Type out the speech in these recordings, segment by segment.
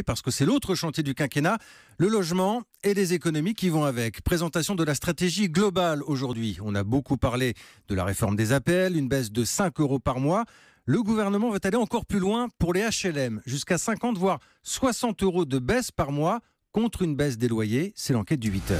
parce que c'est l'autre chantier du quinquennat, le logement et les économies qui vont avec. Présentation de la stratégie globale aujourd'hui. On a beaucoup parlé de la réforme des APL, une baisse de 5 € par mois. Le gouvernement veut aller encore plus loin pour les HLM, jusqu'à 50 voire 60 € de baisse par mois contre une baisse des loyers. C'est l'enquête du 8h.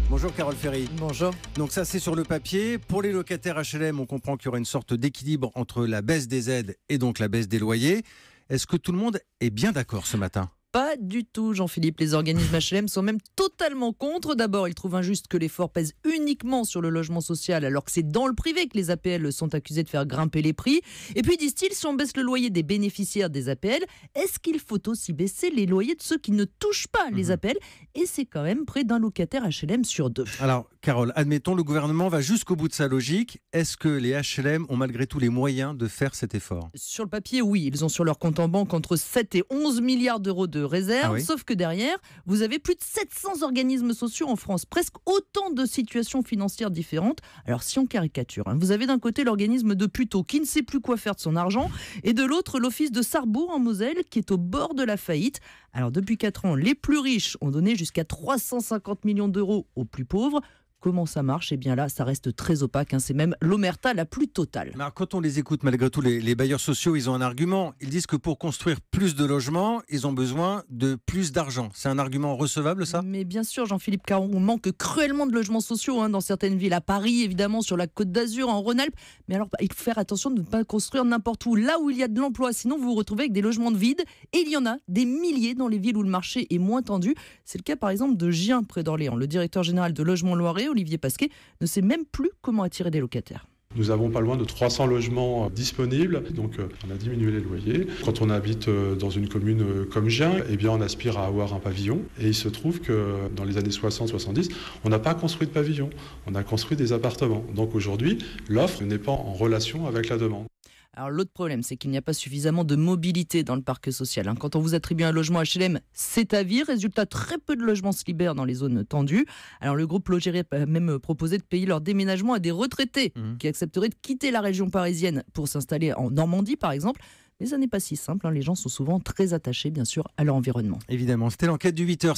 Bonjour Carole Ferry. Bonjour. Donc ça c'est sur le papier. Pour les locataires HLM, on comprend qu'il y aura une sorte d'équilibre entre la baisse des aides et donc la baisse des loyers. Est-ce que tout le monde est bien d'accord ce matin ? Pas du tout, Jean-Philippe. Les organismes HLM sont même totalement contre. D'abord, ils trouvent injuste que l'effort pèse uniquement sur le logement social, alors que c'est dans le privé que les APL sont accusés de faire grimper les prix. Et puis, disent-ils, si on baisse le loyer des bénéficiaires des APL, est-ce qu'il faut aussi baisser les loyers de ceux qui ne touchent pas les APL ? Et c'est quand même près d'un locataire HLM sur deux. Alors, Carole, admettons, le gouvernement va jusqu'au bout de sa logique. Est-ce que les HLM ont malgré tout les moyens de faire cet effort ? Sur le papier, oui. Ils ont sur leur compte en banque entre 7 et 11 milliards d'euros de réserve. Ah oui. Sauf que derrière, vous avez plus de 700 organismes sociaux en France. Presque autant de situations financières différentes. Alors, si on caricature, vous avez d'un côté l'organisme de Puteaux qui ne sait plus quoi faire de son argent. Et de l'autre, l'office de Sarrebourg en Moselle qui est au bord de la faillite. Alors, depuis 4 ans, les plus riches ont donné jusqu'à 350 millions d'euros aux plus pauvres. Comment ça marche ? Eh bien là, ça reste très opaque. C'est même l'omerta la plus totale. Alors, quand on les écoute, malgré tout, les bailleurs sociaux, ils ont un argument. Ils disent que pour construire plus de logements, ils ont besoin de plus d'argent. C'est un argument recevable, ça ? Mais bien sûr, Jean-Philippe, car on manque cruellement de logements sociaux dans certaines villes. À Paris, évidemment, sur la Côte d'Azur, en Rhône-Alpes. Mais alors, il faut faire attention de ne pas construire n'importe où, là où il y a de l'emploi. Sinon, vous vous retrouvez avec des logements de vide. Et il y en a des milliers dans les villes où le marché est moins tendu. C'est le cas, par exemple, de Gien, près d'Orléans. Le directeur général de Logement Loiret, Olivier Pasquet, ne sait même plus comment attirer des locataires. Nous avons pas loin de 300 logements disponibles, donc on a diminué les loyers. Quand on habite dans une commune comme Gien, eh bien on aspire à avoir un pavillon. Et il se trouve que dans les années 60-70, on n'a pas construit de pavillon, on a construit des appartements. Donc aujourd'hui, l'offre n'est pas en relation avec la demande. Alors l'autre problème, c'est qu'il n'y a pas suffisamment de mobilité dans le parc social. Quand on vous attribue un logement HLM, c'est à vie. Résultat, très peu de logements se libèrent dans les zones tendues. Alors le groupe Logérie a même proposé de payer leur déménagement à des retraités qui accepteraient de quitter la région parisienne pour s'installer en Normandie, par exemple. Mais ça n'est pas si simple. Les gens sont souvent très attachés, bien sûr, à leur environnement. Évidemment, c'était l'enquête du 8h.